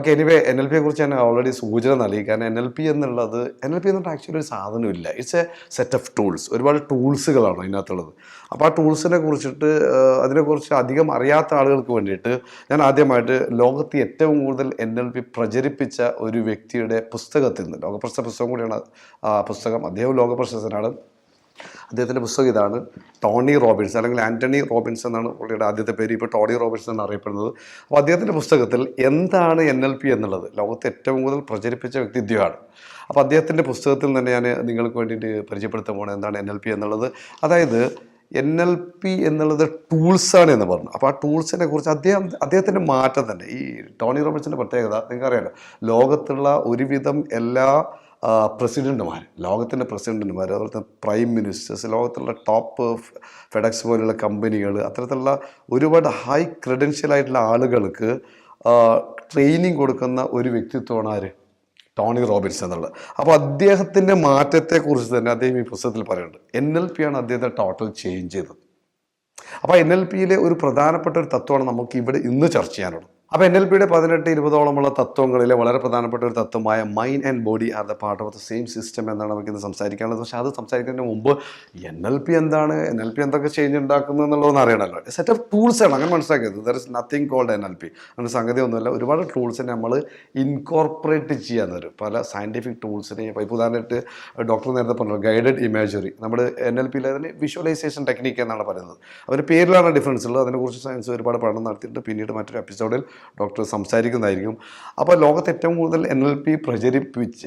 Okay, anyway NLP കുറിച്ച് ഞാൻ already സൂചന നൽകി. കാരണം NLP എന്നുള്ളത് ആക്ച്വലി ഒരു സാധനമില്ല. It's a set of tools. ഒരുപാട് ടൂൾസുകളാണ് അതിനകത്തുള്ളത്. അപ്പോൾ ആ ടൂൾസിനെ കുറിച്ചിട്ട് അതിനെക്കുറിച്ച് അധികം അറിയാത്ത ആളുകൾക്ക് വേണ്ടിയിട്ട് ഞാൻ ആദ്യമായിട്ട് ലോകത്ത് ഏറ്റവും കൂടുതൽ NLP പ്രചരിപ്പിച്ച ഒരു വ്യക്തിയുടെ പുസ്തകത്തിൽ നിന്ന്, ലോകപ്രശസ്ത പുസ്തകം കൂടിയാണ് ആ പുസ്തകം, അദ്ദേഹം ലോകപ്രശസ്തനാണ്. അദ്ദേഹത്തിൻ്റെ പുസ്തകം ഇതാണ്, ടോണി റോബിൻസ് അല്ലെങ്കിൽ ആൻ്റണി റോബിൻസ് എന്നാണ് പുള്ളിയുടെ ആദ്യത്തെ പേര്. ഇപ്പോൾ ടോണി റോബിൻസ് എന്നാണ് അറിയപ്പെടുന്നത്. അപ്പോൾ അദ്ദേഹത്തിൻ്റെ പുസ്തകത്തിൽ എന്താണ് NLP എന്നുള്ളത് ലോകത്ത് ഏറ്റവും കൂടുതൽ പ്രചരിപ്പിച്ച വ്യക്തി ഇദ്ദേഹമാണ്. അപ്പോൾ അദ്ദേഹത്തിൻ്റെ പുസ്തകത്തിൽ തന്നെ ഞാൻ നിങ്ങൾക്ക് വേണ്ടിയിട്ട് പരിചയപ്പെടുത്താൻ പോകണം എന്താണ് NLP എന്നുള്ളത്. അതായത് NLP എന്നുള്ളത് ടൂൾസാണ് എന്ന് പറഞ്ഞു. അപ്പോൾ ആ ടൂൾസിനെ കുറിച്ച് അദ്ദേഹത്തിൻ്റെ മാറ്റം തന്നെ, ഈ ടോണി റോബിൻസിൻ്റെ പ്രത്യേകത നിങ്ങൾക്കറിയാലോ, ലോകത്തുള്ള ഒരുവിധം എല്ലാ പ്രസിഡൻറ്റുമാർ, ലോകത്തിൻ്റെ പ്രസിഡൻറ്റുമാർ, അതുപോലെ തന്നെ പ്രൈം മിനിസ്റ്റേഴ്സ്, ലോകത്തുള്ള ടോപ്പ് ഫെഡക്സ് പോലുള്ള കമ്പനികൾ, അത്തരത്തിലുള്ള ഒരുപാട് ഹൈ ക്രെഡൻഷ്യലായിട്ടുള്ള ആളുകൾക്ക് ട്രെയിനിങ് കൊടുക്കുന്ന ഒരു വ്യക്തിത്വമാണ് ആര്? ടോണി റോബിൻസ് എന്നുള്ളത്. അപ്പോൾ അദ്ദേഹത്തിൻ്റെ മാറ്റത്തെക്കുറിച്ച് തന്നെ അദ്ദേഹം ഈ പുസ്തകത്തിൽ പറയുന്നുണ്ട്. NLP ആണ് അദ്ദേഹത്തെ ടോട്ടൽ ചേഞ്ച് ചെയ്തത്. അപ്പോൾ NLPയിലെ ഒരു പ്രധാനപ്പെട്ട ഒരു തത്വമാണ് നമുക്ക് ഇവിടെ ഇന്ന് ചർച്ച ചെയ്യാനുള്ളത്. അപ്പോൾ NLPയുടെ 18-20ഓളമുള്ള തത്വങ്ങളിലെ വളരെ പ്രധാനപ്പെട്ട ഒരു തത്വമായ mind and body are the part of the same system എന്നാണ് നമുക്കിന്ന് സംസാരിക്കാനുള്ളത്. പക്ഷേ അത് സംസാരിക്കുന്നതിന് മുമ്പ് NLP എന്താണ്, NLP എന്തൊക്കെ ചേഞ്ച് ഉണ്ടാക്കുന്നത് എന്നുള്ളതെന്ന് അറിയണമല്ലോ. സെറ്റ് ഓഫ് ടൂൾസാണ്, അങ്ങനെ മനസ്സിലാക്കിയത്. There is nothing called NLP. അങ്ങനെ സംഗതി ഒന്നുമില്ല. ഒരുപാട് ടൂൾസിനെ നമ്മൾ ഇൻകോർപ്പറേറ്റ് ചെയ്യാൻ വരും, പല സയൻറ്റിഫിക് ടൂൾസിനെ. ഇപ്പോൾ ഉദാഹരണമായിട്ട് ഡോക്ടർ നേരത്തെ പറഞ്ഞു ഗൈഡഡ് ഇമേജറി, നമ്മുടെ NLPയിലെ അതിന് വിഷ്വലൈസേഷൻ ടെക്നിക്ക് എന്നാണ് പറയുന്നത്. അതിൻ്റെ പേരിലാണ് ഡിഫറൻസ് ഉള്ളത്. അതിനെക്കുറിച്ച് സയൻസ് ഒരുപാട് പഠനം നടത്തിയിട്ട് പിന്നീട് മറ്റൊരു എപ്പിസോഡിൽ ഡോക്ടർ സംസാരിക്കുന്നതായിരിക്കും. അപ്പോൾ ലോകത്ത് ഏറ്റവും കൂടുതൽ NLP പ്രചരിപ്പിച്ച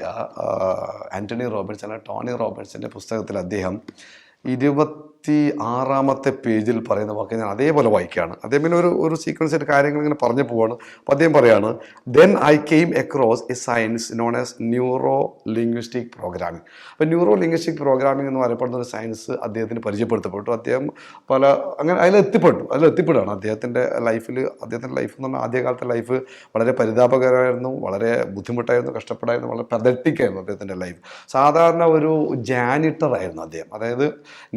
ആൻ്റണി റോബിൻസ് അല്ലെങ്കിൽ ടോണി റോബിൻസിൻ്റെ പുസ്തകത്തിൽ അദ്ദേഹം 26-ാമത്തെ പേജിൽ പറയുന്ന വാക്ക് ഞാൻ അതേപോലെ വായിക്കുകയാണ്. അദ്ദേഹം പിന്നെ ഒരു സീക്വൻസ് ആയിട്ട് കാര്യങ്ങൾ ഇങ്ങനെ പറഞ്ഞു പോവാണ്. അപ്പോൾ അദ്ദേഹം പറയാണ്, then I came across a science known as neuro linguistic programming. അപ്പോൾ ന്യൂറോ ലിംഗ്വിസ്റ്റിക് പ്രോഗ്രാമിംഗ് എന്ന് പറയപ്പെടുന്ന ഒരു സയൻസ് അദ്ദേഹത്തിന് പരിചയപ്പെടുത്തപ്പെട്ടു. അദ്ദേഹം അങ്ങനെ അതിലെത്തിപ്പെടുകയാണ്. അദ്ദേഹത്തിൻ്റെ ലൈഫ് എന്ന് പറഞ്ഞാൽ ആദ്യകാലത്തെ ലൈഫ് വളരെ പരിതാപകരമായിരുന്നു, വളരെ ബുദ്ധിമുട്ടായിരുന്നു, കഷ്ടപ്പെടായിരുന്നു, വളരെ പതറ്റിക്കായിരുന്നു അദ്ദേഹത്തിൻ്റെ ലൈഫ്. സാധാരണ ഒരു ജാനിറ്ററായിരുന്നു അദ്ദേഹം. അതായത്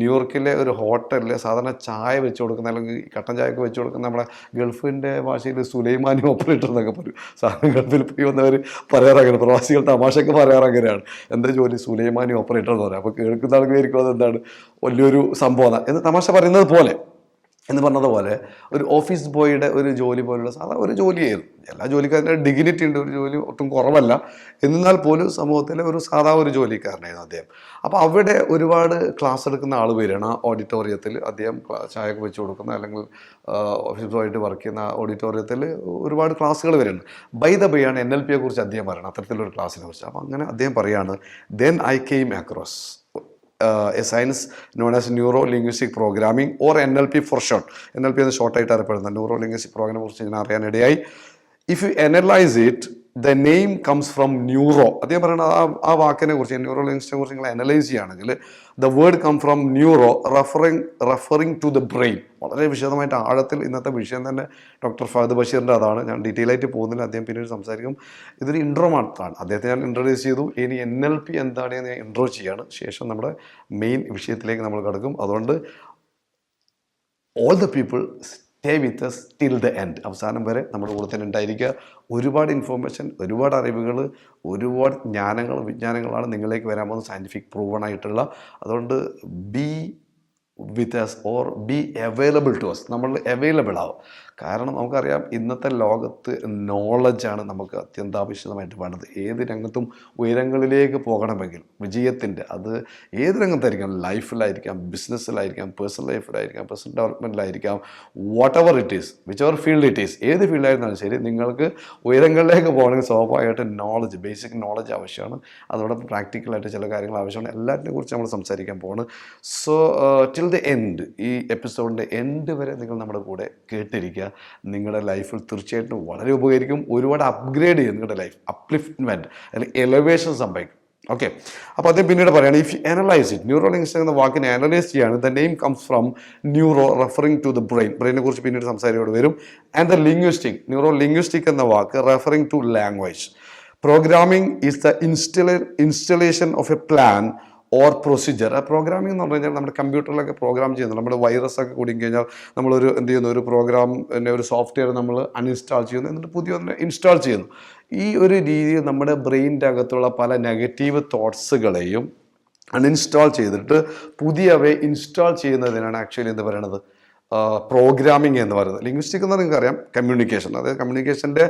ന്യൂയോർക്കിലെ ഒരു ഹോട്ടലിൽ സാധാരണ ചായ വെച്ച് കൊടുക്കുന്ന, അല്ലെങ്കിൽ കട്ടൻ ചായയൊക്കെ വെച്ച് കൊടുക്കുന്ന, നമ്മളെ ഗൾഫിൻ്റെ ഭാഷയിൽ സുലൈമാനി ഓപ്പറേറ്റർ എന്നൊക്കെ പറയും. സാധാരണ ഗൾഫിൽ പോയി വന്നവർ പറയാറങ്ങനെ, പ്രവാസികൾ തമാശയൊക്കെ പറയാറങ്ങനെയാണ്, എന്താ ജോലി, സുലൈമാനി ഓപ്പറേറ്റർ എന്ന് പറയാം. അപ്പോൾ കേൾക്കുന്ന ആൾക്കാർക്കും അതെന്താണ് വലിയൊരു സംഭവമാണ് എന്ന് തമാശ പറയുന്നത് പോലെ എന്ന് പറഞ്ഞതുപോലെ ഒരു ഓഫീസ് ബോയുടെ ഒരു ജോലി പോലുള്ള സാധാരണ ഒരു ജോലിയായിരുന്നു. എല്ലാ ജോലിക്കാരുടെ ഡിഗ്നിറ്റി ഉണ്ട്, ഒരു ജോലി ഒട്ടും കുറവല്ല. എന്നാൽ പോലും സമൂഹത്തിലെ ഒരു സാധാരണ ഒരു ജോലിക്കാരനായിരുന്നു അദ്ദേഹം. അപ്പോൾ അവിടെ ഒരുപാട് ക്ലാസ് എടുക്കുന്ന ആൾ വരികയാണ്. ആ ഓഡിറ്റോറിയത്തിൽ അദ്ദേഹം ചായയൊക്കെ വെച്ച് കൊടുക്കുന്ന, അല്ലെങ്കിൽ ഓഫീസ് ബോയായിട്ട് വർക്ക് ചെയ്യുന്ന ഓഡിറ്റോറിയത്തിൽ ഒരുപാട് ക്ലാസ്സുകൾ വരുന്നുണ്ട്. ബൈ ദ ബൈ ആണ് NLPയെ കുറിച്ച് അദ്ദേഹം പറയുന്നത്, അത്തരത്തിലൊരു ക്ലാസ്സിനെ കുറിച്ച്. അപ്പോൾ അങ്ങനെ അദ്ദേഹം പറയുകയാണ്, then I came across a science known as neuro linguistic programming or NLP for short. NLP എന്ന് ഷോർട്ടായിട്ട് അറിയപ്പെടുന്നത്. ന്യൂറോ ലിംഗ്വിസ്റ്റിക് പ്രോഗ്രാമിനെ കുറിച്ച് ഞാൻ അറിയാനിടയായി. If you analyse it the name comes from neuro. അദ്ദേഹം പറയുന്നത് ആ വാക്കിനെ കുറിച്ച്, ന്യൂറോ ലിംഗ്വിസ്റ്റിനെ കുറിച്ച് നിങ്ങൾ അനലൈസ് ചെയ്യുകയാണെങ്കിൽ the word come from neuro referring to the brain. വളരെ വിശദമായിട്ട് ആഴത്തിൽ ഇന്നത്തെ വിഷയം തന്നെ ഡോക്ടർ ഫഹദ് ബഷീറിൻ്റെ അതാണ്. ഞാൻ ഡീറ്റെയിൽ ആയിട്ട് പോകുന്നില്ല, അദ്ദേഹം പിന്നീട് സംസാരിക്കും. ഇതൊരു ഇൻട്രോ മാത്രമാണ്. അദ്ദേഹത്തെ ഞാൻ ഇൻട്രൊഡ്യൂസ് ചെയ്തു. ഇനി NLP എന്താണെന്ന് ഞാൻ ഇൻട്രോ ചെയ്യാണ്. ശേഷം നമ്മുടെ മെയിൻ വിഷയത്തിലേക്ക് നമ്മൾ കടക്കും. അതുകൊണ്ട് all the people stay with us till the end. അവസാനം വരെ നമ്മുടെ കൂടെ തന്നെ ഉണ്ടായിരിക്കുക. ഒരുപാട് ഇൻഫോർമേഷൻ, ഒരുപാട് അറിവുകൾ, ഒരുപാട് വിജ്ഞാനങ്ങളാണ് നിങ്ങളിലേക്ക് വരാൻ പോകുന്നത്, സയൻറ്റിഫിക് പ്രൂവൺ ആയിട്ടുള്ള. അതുകൊണ്ട് be with us or be available to us. നമ്മൾ അവൈലബിൾ ആവും. കാരണം നമുക്കറിയാം ഇന്നത്തെ ലോകത്ത് നോളജാണ് നമുക്ക് അത്യന്താപേക്ഷിതമായിട്ട് വേണ്ടത്. ഏത് രംഗത്തും ഉയരങ്ങളിലേക്ക് പോകണമെങ്കിൽ വിജയത്തിൻ്റെ, അത് ഏത് രംഗത്തായിരിക്കാം, ലൈഫിലായിരിക്കാം, ബിസിനസ്സിലായിരിക്കാം, പേഴ്സണൽ ലൈഫിലായിരിക്കാം, പേഴ്സണൽ ഡെവലപ്മെൻറ്റിലായിരിക്കാം, whatever it is, whichever field it is, ഏത് ഫീൽഡായിരുന്നാലും ശരി, നിങ്ങൾക്ക് ഉയരങ്ങളിലേക്ക് പോകണമെങ്കിൽ സ്വാഭാവികമായിട്ട് നോളജ്, ബേസിക് നോളജ് ആവശ്യമാണ്. അതോടൊപ്പം പ്രാക്ടിക്കലായിട്ട് ചില കാര്യങ്ങൾ ആവശ്യമാണ്. എല്ലാറ്റിനെ കുറിച്ച് നമ്മൾ സംസാരിക്കാൻ പോകുന്നത്. സോ ടിൽ ദ എൻഡ്, ഈ എപ്പിസോഡിൻ്റെ എൻഡ് വരെ നിങ്ങൾ നമ്മുടെ കൂടെ കേട്ടിരിക്കുക. നിങ്ങളുടെ ലൈഫിൽ തീർച്ചയായിട്ടും വളരെ ഉപകരിക്കും. ഒരുപാട് അപ്ഗ്രേഡ് ചെയ്യും നിങ്ങളുടെ ലൈഫ്, അപ്ലിഫ്റ്റ്മെൻറ്റ് അല്ലെങ്കിൽ എലവേഷൻ സംഭവിക്കും. ഓക്കെ, അപ്പോൾ അദ്ദേഹം പിന്നീട് പറയുകയാണ്, if you analyse it, neuro linguistic എന്ന വാക്കിനെ അനലൈസ് ചെയ്യാണ്. The name comes from neuro referring to the brain. ബ്രെയിനെ കുറിച്ച് പിന്നീട് സംസാരിയോട് വരും. And the linguistic, neuro linguistic എന്ന വാക്ക് referring to language. Programming is the installation of a plan or procedure. Programming എന്ന് പറഞ്ഞു കഴിഞ്ഞാൽ നമ്മുടെ കമ്പ്യൂട്ടറിലൊക്കെ പ്രോഗ്രാം ചെയ്യുന്നു. നമ്മുടെ വൈറസ് ഒക്കെ കുടുങ്ങി കഴിഞ്ഞാൽ നമ്മളൊരു എന്ത് ചെയ്യുന്നു, ഒരു പ്രോഗ്രാം ഒരു സോഫ്റ്റ്വെയർ നമ്മൾ അൺഇൻസ്റ്റാൾ ചെയ്യുന്നു, എന്നിട്ട് പുതിയ ഒന്ന് ഇൻസ്റ്റാൾ ചെയ്യുന്നു. ഈ ഒരു രീതിയിൽ നമ്മുടെ ബ്രെയിനിൻ്റെ അകത്തുള്ള പല നെഗറ്റീവ് തോട്ട്സുകളെയും അൺഇൻസ്റ്റാൾ ചെയ്തിട്ട് പുതിയവയെ ഇൻസ്റ്റാൾ ചെയ്യുന്നതിനാണ് ആക്ച്വലി എന്ത് പറയണത്, പ്രോഗ്രാമിംഗ് എന്ന് പറയുന്നത്. ലിംഗ്വിസ്റ്റിക് എന്ന് നിങ്ങൾക്കറിയാം കമ്മ്യൂണിക്കേഷൻ, അതായത് കമ്മ്യൂണിക്കേഷൻ്റെ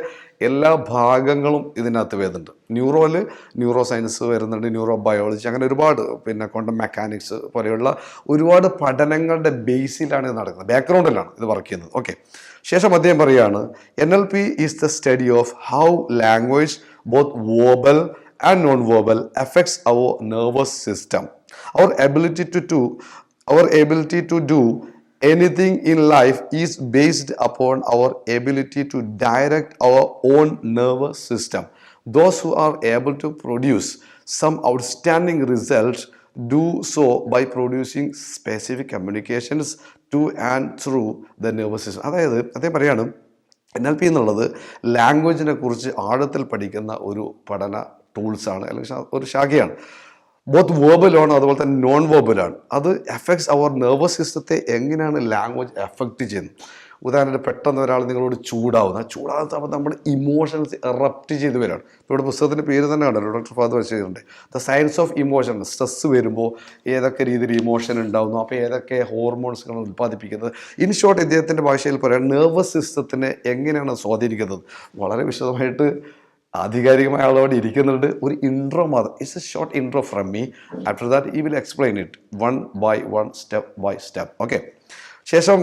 എല്ലാ ഭാഗങ്ങളും ഇതിനകത്ത് വരുന്നുണ്ട്. ന്യൂറോ സയൻസ് വരുന്നുണ്ട്, ന്യൂറോ ബയോളജി, അങ്ങനെ ഒരുപാട്, പിന്നെ ക്വാണ്ടം മെക്കാനിക്സ് പോലെയുള്ള ഒരുപാട് പഠനങ്ങളുടെ ബേസിലാണ് ഇത് നടക്കുന്നത്, ബാക്ക്ഗ്രൗണ്ടിലാണ് ഇത് വർക്ക് ചെയ്യുന്നത്. ഓക്കെ, ശേഷം അദ്ദേഹം പറയുകയാണ് NLP is the study of how language both verbal and non-verbal affects our nervous system. Our ability to do anything in life is based upon our ability to direct our own nervous system. Those who are able to produce some outstanding results do so by producing specific communications to and through the nervous system. അതായത് അദ്ദേഹം പറയാണ് NLP എന്നുള്ളത് ലാംഗ്വേജിനെ കുറിച്ച് ആഴത്തിൽ പഠിക്കുന്ന ഒരു പഠന ടൂൾസാണ്, അല്ലെങ്കിൽ ഒരു ശാഖയാണ്. ബോത്ത് വേർബലാണ്, അതുപോലെ തന്നെ നോൺ വേർബലാണ്. അത് എഫക്ട്സ് അവർ നെർവസ് സിസ്റ്റത്തെ എങ്ങനെയാണ് ലാംഗ്വേജ് എഫക്റ്റ് ചെയ്യുന്നത്. ഉദാഹരണത്തിന് പെട്ടെന്ന് ഒരാൾ നിങ്ങളോട് ചൂടാകുന്ന അപ്പോൾ നമ്മുടെ ഇമോഷൻസ് എറപ്റ്റ് ചെയ്ത് വരികയാണ്. ഇപ്പോൾ ഇവിടെ പുസ്തകത്തിൻ്റെ പേര് തന്നെ ഉണ്ടല്ലോ, ഡോക്ടർ ഫാദർ വെച്ചിട്ടുണ്ട്, the science of emotion. Stress വരുമ്പോൾ ഏതൊക്കെ രീതിയിൽ ഇമോഷൻ ഉണ്ടാകുന്നു, അപ്പോൾ ഏതൊക്കെ ഹോർമോൺസുകളാണ് ഉൽപ്പാദിപ്പിക്കുന്നത്. ഇൻ ഷോർട്ട് ഇദ്ദേഹത്തിൻ്റെ ഭാഷയിൽ പറയാം, നെർവസ് സിസ്റ്റത്തിനെ എങ്ങനെയാണ് സ്വാധീനിക്കുന്നത്. വളരെ വിശദമായിട്ട് ആധികാരികമായ ആളോട് ഇരിക്കുന്നുണ്ട്. ഒരു ഇൻട്രോ മാത്രം, it's a short intro from me. After that we will explain it one by one, step by step. Okay, ശേഷം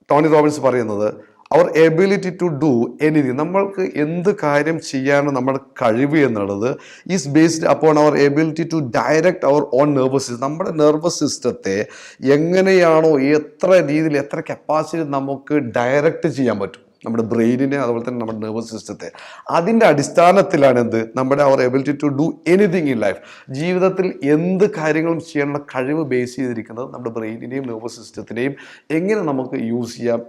ടോണി റോബിൻസ് പറയുന്നത് our ability to do anything, നമ്മൾക്ക് എന്ത് കാര്യം ചെയ്യാനും നമ്മുടെ കഴിവ് എന്നുള്ളത് is based upon our ability to direct our own nervous system. നമ്മുടെ നെർവസ് സിസ്റ്റത്തെ എങ്ങനെയാണോ, എത്ര രീതിയിൽ, എത്ര കപ്പാസിറ്റി നമുക്ക് ഡയറക്റ്റ് ചെയ്യാൻ പറ്റും നമ്മുടെ ബ്രെയിനിനെ, അതുപോലെ തന്നെ നമ്മുടെ നെർവസ് സിസ്റ്റത്തെ. അതിൻ്റെ അടിസ്ഥാനത്തിലാണ് നമ്മുടെ our ability to do anything in life. ജീവിതത്തിൽ എന്ത് കാര്യങ്ങളും ചെയ്യാനുള്ള കഴിവ് ബേസ് ചെയ്തിരിക്കുന്നത് നമ്മുടെ ബ്രെയിനിനെയും നെർവസ് സിസ്റ്റത്തിനെയും എങ്ങനെ നമുക്ക് യൂസ് ചെയ്യാം,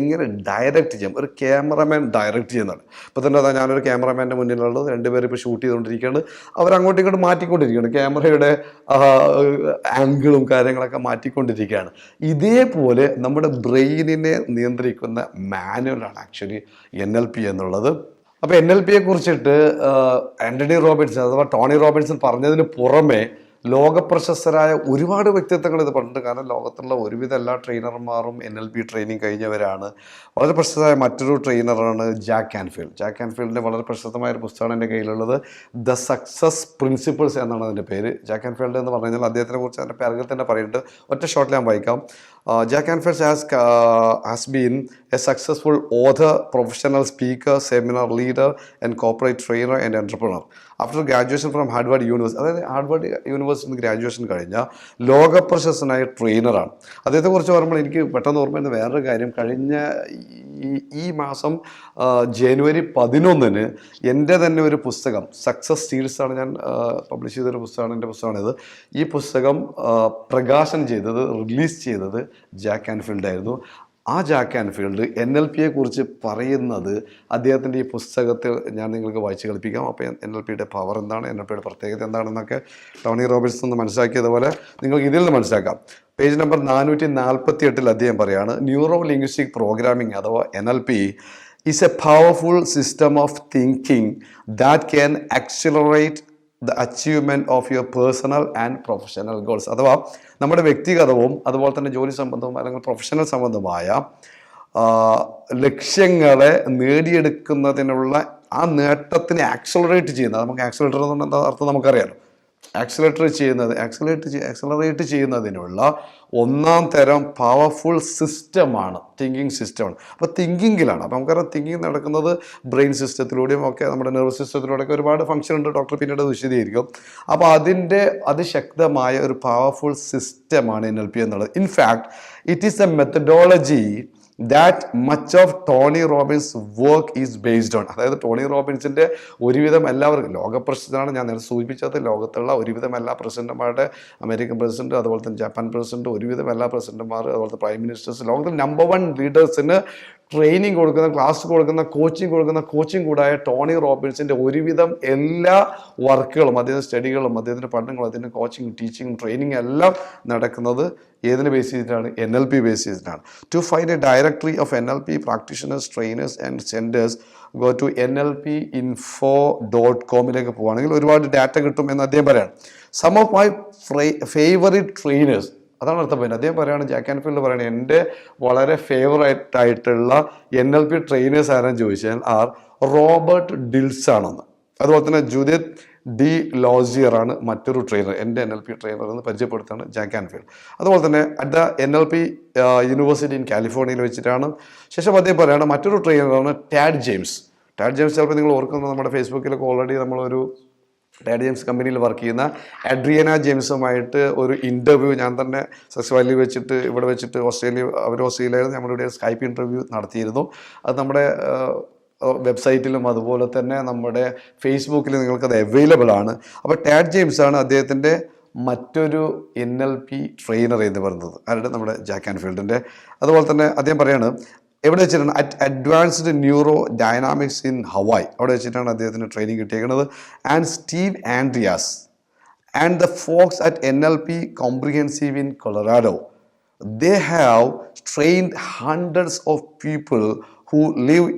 എങ്ങനെ ഡയറക്റ്റ് ചെയ്യാം. ഒരു ക്യാമറമാൻ ഡയറക്റ്റ് ചെയ്യുന്നതാണ്. ഇപ്പോൾ തന്നെ അതാ ഞാനൊരു ക്യാമറമാൻ്റെ മുന്നിലുള്ളത്, രണ്ടുപേരും ഇപ്പോൾ ഷൂട്ട് ചെയ്തുകൊണ്ടിരിക്കുകയാണ്, അവരങ്ങോട്ടും ഇങ്ങോട്ടും മാറ്റിക്കൊണ്ടിരിക്കുകയാണ്, ക്യാമറയുടെ ആംഗിളും കാര്യങ്ങളൊക്കെ മാറ്റിക്കൊണ്ടിരിക്കുകയാണ്. ഇതേപോലെ നമ്മുടെ ബ്രെയിനിനെ നിയന്ത്രിക്കുന്ന മാനുവലാണ് ആക്ച്വലി NLP എന്നുള്ളത്. അപ്പോൾ NLPയെ കുറിച്ചിട്ട് ആൻ്റണി റോബിൻസൺ അഥവാ ടോണി റോബിൻസൺ പറഞ്ഞതിന് പുറമെ ലോകപ്രശസ്തരായ ഒരുപാട് വ്യക്തിത്വങ്ങൾ ഇത് പറഞ്ഞിട്ടുണ്ട്. കാരണം ലോകത്തുള്ള ഒരുവിധ എല്ലാ ട്രെയിനർമാരും NLP ട്രെയിനിങ് കഴിഞ്ഞവരാണ്. വളരെ പ്രശസ്തമായ മറ്റൊരു ട്രെയിനറാണ് ജാക്ക് കാൻഫീൽഡ്. ജാക്ക് കാൻഫീൽഡിൻ്റെ വളരെ പ്രശസ്തമായ ഒരു പുസ്തകമാണ് എൻ്റെ കയ്യിലുള്ളത്, ദ സക്സസ് പ്രിൻസിപ്പിൾസ് എന്നാണ് അതിൻ്റെ പേര്. ജാക്ക് കാൻഫീൽഡ് എന്ന് പറഞ്ഞു കഴിഞ്ഞാൽ അദ്ദേഹത്തിനെ കുറിച്ച് അതിൻ്റെ പേരിൽ തന്നെ പറയുന്നുണ്ട്. ഒറ്റ ഷോട്ടിൽ ഞാൻ വായിക്കാം. Jack Canfield has been a successful author, professional speaker, seminar leader, and corporate trainer and entrepreneur. After graduation from Harvard University, അതായത് ഹാർഡ്വേർഡ് യൂണിവേഴ്സിറ്റി ഗ്രാജുവേഷൻ കഴിഞ്ഞ ലോകപ്രശസ്തനായ ട്രെയിനറാണ്. അദ്ദേഹത്തെക്കുറിച്ച് പറയുമ്പോൾ എനിക്ക് പെട്ടെന്ന് ഓർമ്മ വരുന്ന വേറൊരു കാര്യം, കഴിഞ്ഞ ഈ മാസം ജനുവരി 11 എൻ്റെ തന്നെ ഒരു പുസ്തകം, സക്സസ് സീരീസാണ്, ഞാൻ പബ്ലിഷ് ചെയ്തൊരു പുസ്തകമാണ്, എൻ്റെ പുസ്തകമാണിത്. ഈ പുസ്തകം പ്രകാശനം ചെയ്തത്, റിലീസ് ചെയ്തത് ജാക്ക് കാൻഫീൽഡ് ആയിരുന്നു. ആ ജാക്ക് കാൻഫീൽഡ് NLPയെ കുറിച്ച് പറയുന്നത് അദ്ദേഹത്തിൻ്റെ ഈ പുസ്തകത്തിൽ ഞാൻ നിങ്ങൾക്ക് വായിച്ച് കളിപ്പിക്കാം. അപ്പോൾ NLPയുടെ പവർ എന്താണ്, NLPയുടെ പ്രത്യേകത എന്താണെന്നൊക്കെ ടോണി റോബിൻസൺ നിന്ന് മനസ്സിലാക്കിയതുപോലെ നിങ്ങൾക്ക് ഇതിൽ നിന്ന് മനസ്സിലാക്കാം. പേജ് നമ്പർ 448 അദ്ദേഹം പറയാണ്, ന്യൂറോ ലിംഗ്വിസ്റ്റിക് പ്രോഗ്രാമിംഗ് അഥവാ NLP is A powerful system of thinking that can accelerate the achievement of your personal and professional goals. അഥവാ നമ്മുടെ വ്യക്തിഗതവും അതുപോലെ തന്നെ ജോലി സംബന്ധവും അല്ലെങ്കിൽ പ്രൊഫഷണൽ സംബന്ധമായ ലക്ഷ്യങ്ങളെ നേടിയെടുക്കുന്നതിനുള്ള ആ നേട്ടത്തിനെ ആക്സലറേറ്റ് ചെയ്യുന്നത്, നമുക്ക് ആക്സലറേറ്റർ എന്ന അർത്ഥം നമുക്കറിയാലോ, ആക്സലറേറ്റ് ചെയ്യുന്നതിനുള്ള ഒന്നാം തരം പവർഫുൾ സിസ്റ്റമാണ് തിങ്കിങ് സിസ്റ്റമാണ്. അപ്പോൾ തിങ്കിങ്ങിലാണ്. അപ്പോൾ നമുക്കറിയാം തിങ്കിങ് നടക്കുന്നത് ബ്രെയിൻ സിസ്റ്റത്തിലൂടെയും ഒക്കെ നമ്മുടെ നെർവസ് സിസ്റ്റത്തിലൂടെയൊക്കെ ഒരുപാട് ഫംഗ്ഷൻ ഉണ്ട്. ഡോക്ടർ പിന്നീട് വിശദീകരിക്കും. അപ്പോൾ അതിൻ്റെ അതിശക്തമായ ഒരു പവർഫുൾ സിസ്റ്റമാണ് NLP എന്നുള്ളത്. In fact it is a methodology that much of Tony Robbins work is based on. അതായത് ടോണി റോബിൻസിൻ്റെ ഒരുവിധം എല്ലാവർക്കും ലോകപ്രസിദ്ധമാണ്, ഞാൻ നേരത്തെ സൂചിപ്പിച്ചത്. ലോകത്തുള്ള ഒരുവിധം എല്ലാ പ്രസിഡന്റുമാരുടെ, അമേരിക്കൻ പ്രസിഡന്റ്, അതുപോലെ തന്നെ ജപ്പാൻ പ്രസിഡന്റ്, ഒരുവിധം എല്ലാ പ്രസിഡന്റുമാർ, അതുപോലത്തെ പ്രൈം മിനിസ്റ്റേഴ്സ്, ലോകത്തിൽ നമ്പർ 1 ലീഡേഴ്സിന് ട്രെയിനിങ് കൊടുക്കുന്ന, ക്ലാസ് കൊടുക്കുന്ന, കോച്ചിങ് കൂടായ ടോണി റോബിൻസിൻ്റെ ഒരുവിധം എല്ലാ വർക്കുകളും, അദ്ദേഹത്തിൻ്റെ സ്റ്റഡികളും, അദ്ദേഹത്തിൻ്റെ പഠനങ്ങളും, അദ്ദേഹത്തിൻ്റെ കോച്ചിങ്, ടീച്ചിങ്, ട്രെയിനിങ് എല്ലാം നടക്കുന്നത് ഏതിനെ ബേസ് ചെയ്തിട്ടാണ്? NLP ബേസ് ചെയ്തിട്ടാണ്. To find a directory of NLP practitioners, trainers and centres go to NLPinfo.com പോവുകയാണെങ്കിൽ ഒരുപാട് ഡാറ്റ കിട്ടും എന്ന് അദ്ദേഹം പറയാണ്. Some of my favourite trainers, അതാണ് അർത്ഥം പറയുന്നത്. അദ്ദേഹം പറയുകയാണ്, ജാക്ക് ആൻഫീൽഡ് പറയുന്നത്, എൻ്റെ വളരെ ഫേവറേറ്റ് ആയിട്ടുള്ള NLP ട്രെയിനേഴ്സ് ആരെന്ന് ചോദിച്ചാൽ റോബർട്ട് ഡിൽസ് ആണെന്ന്. അതുപോലെ തന്നെ ജുഡിത്ത് ഡി ലോസിയർ ആണ് മറ്റൊരു ട്രെയിനർ, എൻ്റെ NLP ട്രെയിനർ എന്ന് പരിചയപ്പെടുത്താണ് ജാക്ക് ആൻഫീൽഡ്. അതുപോലെ തന്നെ at the NLP university in കാലിഫോർണിയയിൽ വെച്ചിട്ടാണ്. ശേഷം അദ്ദേഹം പറയുകയാണ് മറ്റൊരു ട്രെയിനറാണ് ടാഡ് ജെയിംസ്. ചിലപ്പോൾ നിങ്ങൾ ഓർക്കുന്നത്, നമ്മുടെ ഫേസ്ബുക്കിലൊക്കെ ഓൾറെഡി നമ്മളൊരു ടാഡ് ജെയിംസ് കമ്പനിയിൽ വർക്ക് ചെയ്യുന്ന അഡ്രിയന ജെയിംസുമായിട്ട് ഒരു ഇൻ്റർവ്യൂ ഞാൻ തന്നെ സക്സസ് വാലിയിൽ വെച്ചിട്ട്, ഇവിടെ വെച്ചിട്ട് ഓസ്ട്രേലിയയിലായിരുന്നു, നമ്മളിവിടെ സ്കൈപ്പ് ഇൻ്റർവ്യൂ നടത്തിയിരുന്നു. അത് നമ്മുടെ വെബ്സൈറ്റിലും അതുപോലെ തന്നെ നമ്മുടെ ഫേസ്ബുക്കിലും നിങ്ങൾക്കത് അവൈലബിൾ ആണ്. അപ്പോൾ ടാഡ് ജെയിംസ് ആണ് അദ്ദേഹത്തിൻ്റെ മറ്റൊരു NLP ട്രെയിനർ എന്ന് പറയുന്നത്. ആരുടെ? നമ്മുടെ ജാക്ക് ആൻഫീൽഡിൻ്റെ. അതുപോലെ തന്നെ അദ്ദേഹം പറയാണ്, എവിടെ വെച്ചിട്ടാണ്? At advanced neuro dynamics in Hawaii, അവിടെ വെച്ചിട്ടാണ് അദ്ദേഹത്തിന് ട്രെയിനിങ് കിട്ടിയേക്കുന്നത്. And Steve Andreas and the Fox at NLP comprehensive in Colorado, they have trained hundreds of people who live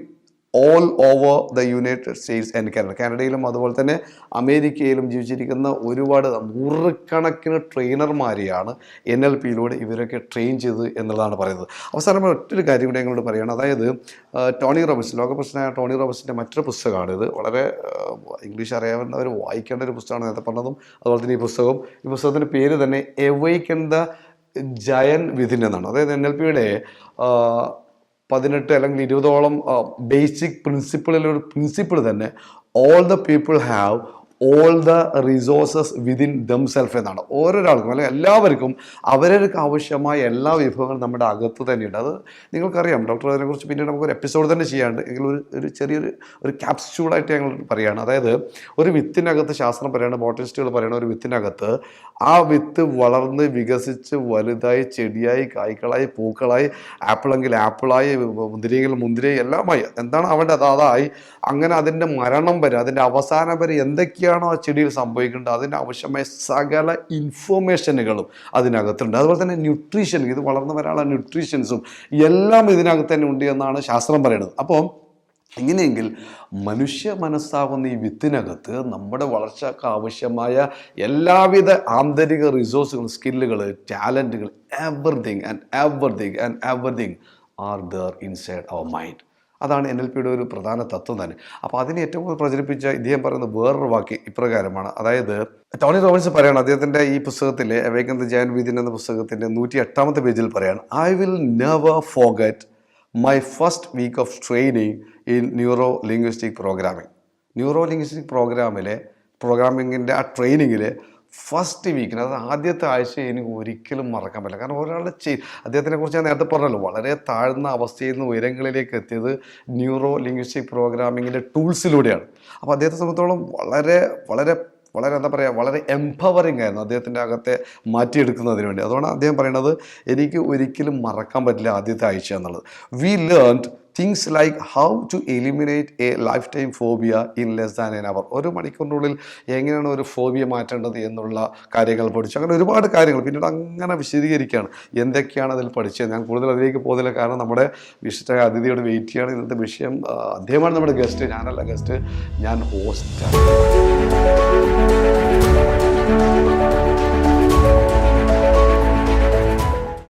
all over the United States and Canada. കാനഡയിലും അതുപോലെ തന്നെ അമേരിക്കയിലും ജീവിച്ചിരിക്കുന്ന ഒരുപാട് നൂറുകണക്കിന് ട്രെയിനർമാരെയാണ് NLPയിലൂടെ ഇവരൊക്കെ ട്രെയിൻ ചെയ്ത് എന്നുള്ളതാണ് പറയുന്നത്. അവസാനം ഒറ്റൊരു കാര്യം കൂടി ഞങ്ങളോട് പറയുകയാണ്. അതായത് ടോണി റോബിൻസ്, ലോകപ്രസിദ്ധനായ ടോണി റോബിൻസിൻ്റെ മറ്റൊരു പുസ്തകമാണ് ഇത്. വളരെ ഇംഗ്ലീഷ് അറിയാവുന്നവർ വായിക്കേണ്ട ഒരു പുസ്തകമാണ്, നേരത്തെ പറഞ്ഞതും. അതുപോലെ തന്നെ ഈ പുസ്തകത്തിൻ്റെ പേര് തന്നെ എവൈക്കൻ ദ ജയൻ വിതിൻ എന്നാണ്. അതായത് NLPയുടെ 18 അല്ലെങ്കിൽ 20ഓളം ബേസിക് പ്രിൻസിപ്പിളിലൊരു പ്രിൻസിപ്പിൾ തന്നെ, all the people have all the resources within themself എന്നാണ്. ഓരോരാൾക്കും അല്ലെങ്കിൽ എല്ലാവർക്കും അവരവർക്ക് ആവശ്യമായ എല്ലാ വിഭവങ്ങളും നമ്മുടെ അകത്ത് തന്നെയുണ്ട്. അത് നിങ്ങൾക്കറിയാം. ഡോക്ടർ അതിനെക്കുറിച്ച് പിന്നീട് നമുക്കൊരു എപ്പിസോഡ് തന്നെ ചെയ്യാണ്ട്, എങ്കിലും ഒരു ചെറിയൊരു ക്യാപ്സ്യൂളായിട്ട് ഞങ്ങൾ പറയുകയാണ്. അതായത് ഒരു വിത്തിനകത്ത്, ശാസ്ത്രം പറയുകയാണ്, ബോട്ടണിസ്റ്റുകൾ പറയുന്ന ഒരു വിത്തിനകത്ത്, ആ വിത്ത് വളർന്ന് വികസിച്ച് വലുതായി ചെടിയായി കായ്ക്കളായി പൂക്കളായി ആപ്പിളെങ്കിൽ ആപ്പിളായി മുന്തിരിയെങ്കിൽ മുന്തിരി എല്ലാമായി എന്താണ് അവൻ്റെ അതായി അങ്ങനെ അതിൻ്റെ മരണം വരെ, അതിൻ്റെ അവസാനം വരെ എന്തൊക്കെയാണോ ആ ചെടിയിൽ സംഭവിക്കേണ്ടത് അതിന് ആവശ്യമായ സകല ഇൻഫോർമേഷനുകളും അതിനകത്തുണ്ട്. അതുപോലെ തന്നെ ന്യൂട്രീഷൻ, ഇത് വളർന്നു വരാനുള്ള ന്യൂട്രീഷൻസും എല്ലാം ഇതിനകത്ത് തന്നെ ഉണ്ട് എന്നാണ് ശാസ്ത്രം പറയുന്നത്. അപ്പോൾ എങ്ങനെയെങ്കിൽ മനുഷ്യ മനസ്സാകുന്ന ഈ വിത്തിനകത്ത് നമ്മുടെ വളർച്ചയ്ക്ക് ആവശ്യമായ എല്ലാവിധ ആന്തരിക റിസോഴ്സുകൾ, സ്കില്ലുകൾ, ടാലൻറ്റുകൾ, everything are there inside our mind. അതാണ് NLPയുടെ ഒരു പ്രധാന തത്വം തന്നെ. അപ്പോൾ അതിനെ ഏറ്റവും കൂടുതൽ പ്രചരിപ്പിച്ച ഇദ്ദേഹം പറയുന്ന വേറൊരു വാക്ക് ഇപ്രകാരമാണ്. അതായത് ടോണി റോബിൻസ് പറയാണ് അദ്ദേഹത്തിൻ്റെ ഈ പുസ്തകത്തിലെ അവേക്കൻ ദ ജയൻ വിതിൻ എന്ന പുസ്തകത്തിൻ്റെ 108ാമത്തെ പേജിൽ പറയാണ്, I will never forget my first week of training in neuro linguistic പ്രോഗ്രാമിങ്ങിൻ്റെ ആ ട്രെയിനിങ്ങിൽ ഫസ്റ്റ് വീക്കിന്, അതായത് ആദ്യത്തെ ആഴ്ച എനിക്ക് ഒരിക്കലും മറക്കാൻ പറ്റില്ല. കാരണം ഒരാളുടെ അദ്ദേഹത്തിനെ കുറിച്ച് ഞാൻ നേരത്തെ പറഞ്ഞല്ലോ, വളരെ താഴ്ന്ന അവസ്ഥയിൽ നിന്ന് ഉയരങ്ങളിലേക്ക് എത്തിയത് ന്യൂറോ ലിംഗ്വിസ്റ്റിക് പ്രോഗ്രാമിങ്ങിൻ്റെ ടൂൾസിലൂടെയാണ്. അപ്പോൾ അദ്ദേഹത്തെ സംബന്ധിച്ചോളം വളരെ വളരെ വളരെ എന്താ പറയുക, വളരെ എംപവറിങ് ആയിരുന്നു അദ്ദേഹത്തിൻ്റെ അകത്തെ മാറ്റിയെടുക്കുന്നതിന് വേണ്ടി. അതുകൊണ്ട് അദ്ദേഹം പറയുന്നത്, എനിക്ക് ഒരിക്കലും മറക്കാൻ പറ്റില്ല ആദ്യത്തെ ആഴ്ച എന്നുള്ളത്. We learned things like how to eliminate a lifetime phobia in less than an hour. ഒരു മണിക്കൂറിനുള്ളിൽ എങ്ങനെയാണ് ഒരു ഫോബിയ മാറ്റേണ്ടത് എന്നുള്ള കാര്യങ്ങൾ പഠിച്ചു. അങ്ങനെ ഒരുപാട് കാര്യങ്ങൾ പിന്നീട് അങ്ങനെ വിശദീകരിക്കുകയാണ് എന്തൊക്കെയാണ് അതിൽ പഠിച്ചത്. ഞാൻ കൂടുതൽ അതിലേക്ക് പോകുന്നില്ല, കാരണം നമ്മുടെ വിശിഷ്ട അതിഥിയോട് വെയിറ്റ് ചെയ്യാണ്. ഇന്നത്തെ വിഷയം അദ്ദേഹമാണ് നമ്മുടെ ഗസ്റ്റ്, ഞാനല്ല ഗസ്റ്റ്, ഞാൻ ഹോസ്റ്റാണ്.